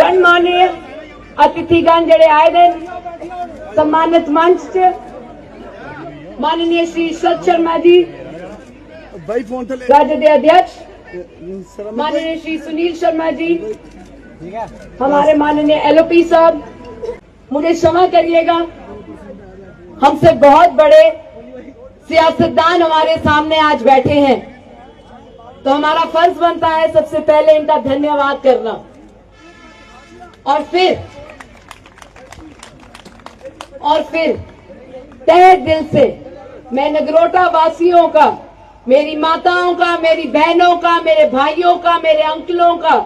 गणमान्य अतिथिगण जड़े आए दिन सम्मानित मंच च माननीय श्री शरद शर्मा जी राज्य के अध्यक्ष, माननीय श्री सुनील शर्मा जी, हमारे माननीय एलओपी साहब, मुझे क्षमा करिएगा, हमसे बहुत बड़े सियासतदान हमारे सामने आज बैठे हैं, तो हमारा फर्ज बनता है सबसे पहले इनका धन्यवाद करना और फिर तहे दिल से मैं नगरोटा वासियों का, मेरी माताओं का, मेरी बहनों का, मेरे भाइयों का, मेरे अंकलों का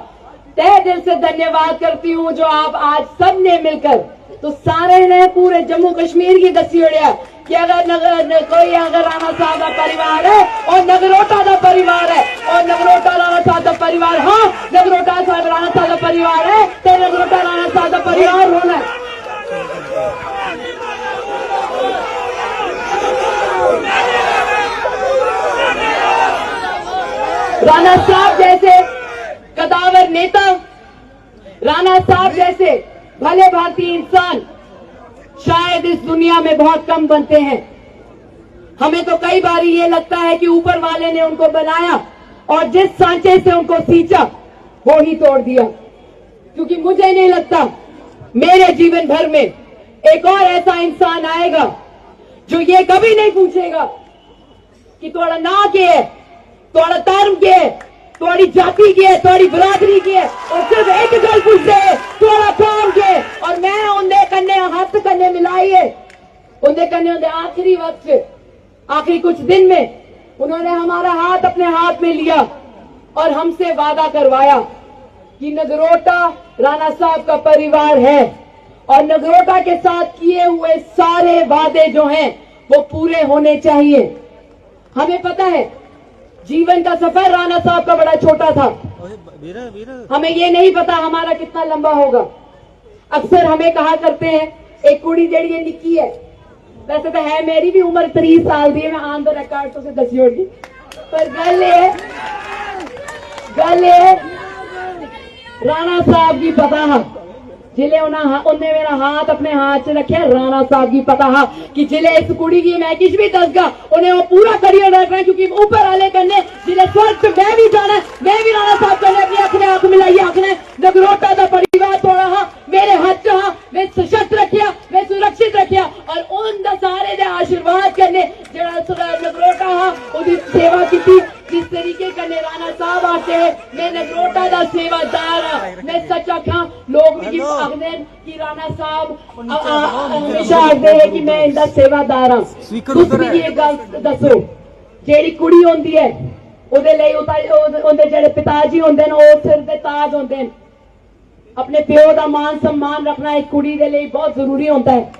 तहे दिल से धन्यवाद करती हूं जो आप आज सब ने मिलकर, तो सारे ने पूरे जम्मू कश्मीर की दसी उड़िया कि अगर कोई अगर राणा साहब का परिवार है और नगरोटा का परिवार है और नगरोटा राणा साहब का परिवार, हाँ नगरोटा साहब राणा साहब का परिवार है तो नगरोटा राणा साहब का परिवार होना है। राणा साहब जैसे कदावर नेता, राणा साहब जैसे भले भारतीय इंसान शायद इस दुनिया में बहुत कम बनते हैं। हमें तो कई बार ये लगता है कि ऊपर वाले ने उनको बनाया और जिस सांचे से उनको सींचा वो ही तोड़ दिया, क्योंकि मुझे नहीं लगता मेरे जीवन भर में एक और ऐसा इंसान आएगा जो ये कभी नहीं पूछेगा कि तुम्हारा ना क्या है, तुम्हारा धर्म क्या है, तुम्हारी जाति की है, तुम्हारी बरादरी की है, और सिर्फ एक गल पूछते है तुम्हारा काम क्या है। और मैं उनके कन्ने हाथ कन्ने मिलाई है, उनके कन्ने उनके आखिरी वक्त, आखिरी कुछ दिन में उन्होंने हमारा हाथ अपने हाथ में लिया और हमसे वादा करवाया कि नगरोटा राणा साहब का परिवार है और नगरोटा के साथ किए हुए सारे वादे जो हैं वो पूरे होने चाहिए। हमें पता है जीवन का सफर राणा साहब का बड़ा छोटा था, हमें ये नहीं पता हमारा कितना लंबा होगा। अक्सर हमें कहा करते हैं एक कुड़ी जड़ी निक्की है, वैसे तो है मेरी भी उम्र 30 साल दी है, मैं आन द रिकॉर्ड तो से दसी होगी, पर गल ये राणा साहब की पता है जिले उन्हें मेरा हाथ अपने हाथ से रखे, राणा साहब की पता है कि जिले इस कुड़ी की मैं किस भी दसगा उन्हें वो पूरा करियर रखना है, क्योंकि ऊपर वाले करने जिले स्वर्ग मैं भी जाना है, मैं भी राणा साहब करने अपनी आंख में आंख मिलाई, आखने नगरोटा का परिवार तोड़ा हा मेरे हाथ चा मैं सशक्त रखिया, मैं सुरक्षित रखिया और उन सारे दे आशीर्वाद करने जरा नगरोटा हा उसकी सेवा की थी। जिस तरीके का राणा साहब आते हैं मैं नगरोटा का सेवादार हाँ, मैं सच आखा लोग भी आखते कि राणा साहब हमेशा आखते हैं कि मैं इनका सेवादार हाँ। तुम भी ये गल दसो जेड़ी कुड़ी होंदी है उहदे लई उहदे जेड़े पिताजी होंदे ने वो सिर दे ताज होंदे ने, अपने प्यो का मान सम्मान रखना एक कुड़ी दे लई बहुत जरूरी होता है।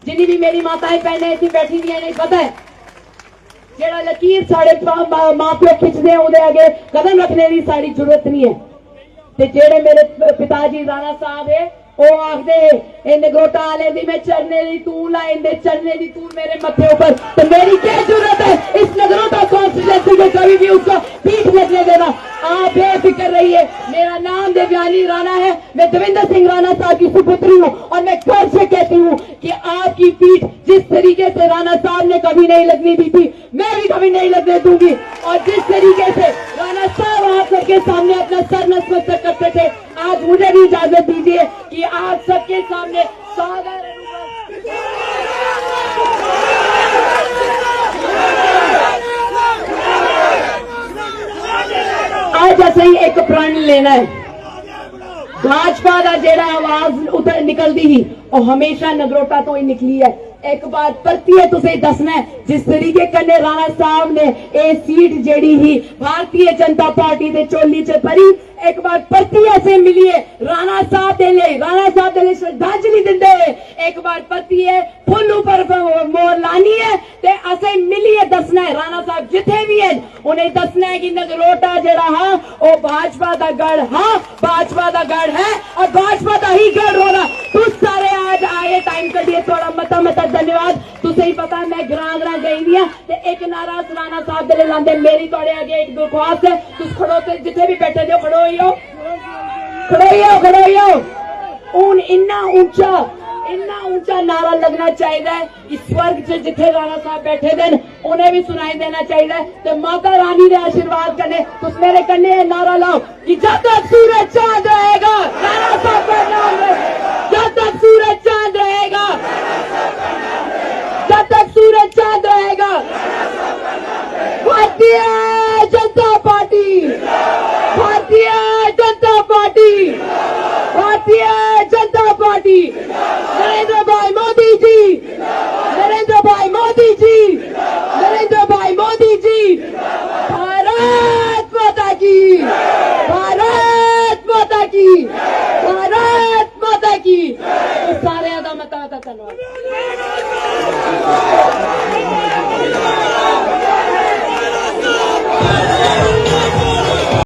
जिन्नी भी मेरी माताएं भैनें इत्थे बैठी दी नहीं पता है जेड़ा लकीर साढ़े मां प्यो खिंचते हैं उहदे अगे कदम रखने की साड़ी जरूरत नहीं है। ते जेड़े मेरे पिताजी राणा साहब है वो आखदे नगरोटा आले दी मैं चरने दी तू ला इंदे चरने दी तू मेरे मथे ऊपर, तो मेरी क्या जरूरत है इस नगरोटा कॉन्स्टिट्यूएंसी को कभी भी उसको पीठ लगने देना। आप बेफिक्र रहिए, मेरा नाम देवयानी राणा है, मैं देवेंद्र सिंह राणा साहब की सुपुत्री हूँ और मैं गर्व से कहती हूँ कि आपकी पीठ जिस तरीके से राणा साहब ने कभी नहीं लगने दी थी मैं भी कभी नहीं लगने दूंगी, और जिस तरीके से राणा साहब आप सबके सामने अपना सर नतमस्तक करते थे आज मुझे भी इजाजत दीजिए कि आप सबके सामने सागर आज ऐसे ही एक प्रण लेना है। भाजपा का जेड़ा आवाज उधर निकलती ही और हमेशा नगरोटा तो ही निकली है। एक बार परतिए तुसे दसना है जिस तरीके कन्ने राणा साहब ने ए सीट जेड़ी ही भारतीय जनता पार्टी दे चोली च भरी, एक बार परतिए से मिलिए राणा साहब दे ले श्रद्धांजलि दिंदे एक बार परतिए फुल ऊपर मोर लानी है ते असे मिलिए दसना है राणा साहब जिथे भी है उन्हें दसना है कि नगरोटा जेड़ा हाँ वो भाजपा का गढ़ हाँ भाजपा का गढ़ है और भाजपा का ही गढ़ होना। तुम सारे आज आए टाइम कटिए थोड़ा मता धन्यवाद। तुझे ही पता है मैं ग्रां गई दी ते एक नारा राणा साहब दे लांदे मेरी थोड़े आगे एक दरख्वास्त है तुम खड़ो जिथे भी बैठे हो खड़ो ही हो। खड़ोइयो हूं इन्ना ऊंचा नारा लगना चाहिए कि स्वर्ग च जिथे राणा साहब बैठे दे उन्हें भी सुनाई देना चाहिए। तो माता रानी के आशीर्वाद कन्ने तुस मेरे कन्ने ये नारा लाओ कि जब तक सूरज चांद रहेगा राणा साहब का नाम रहेगा, जब तक सूरज चांद रहेगा, जब तक सूरज चांद रहेगा। Bharatiya Janata party, Bharatiya Janata party, Bharatiya Janata party, Narendra भाई मोदी जी, नरेंद्र भाई मोदी जी, नरेंद्र भाई मोदी जी। भारत माता की, भारत माता की, भारत माता की। सारे आदा मता धन्यवाद।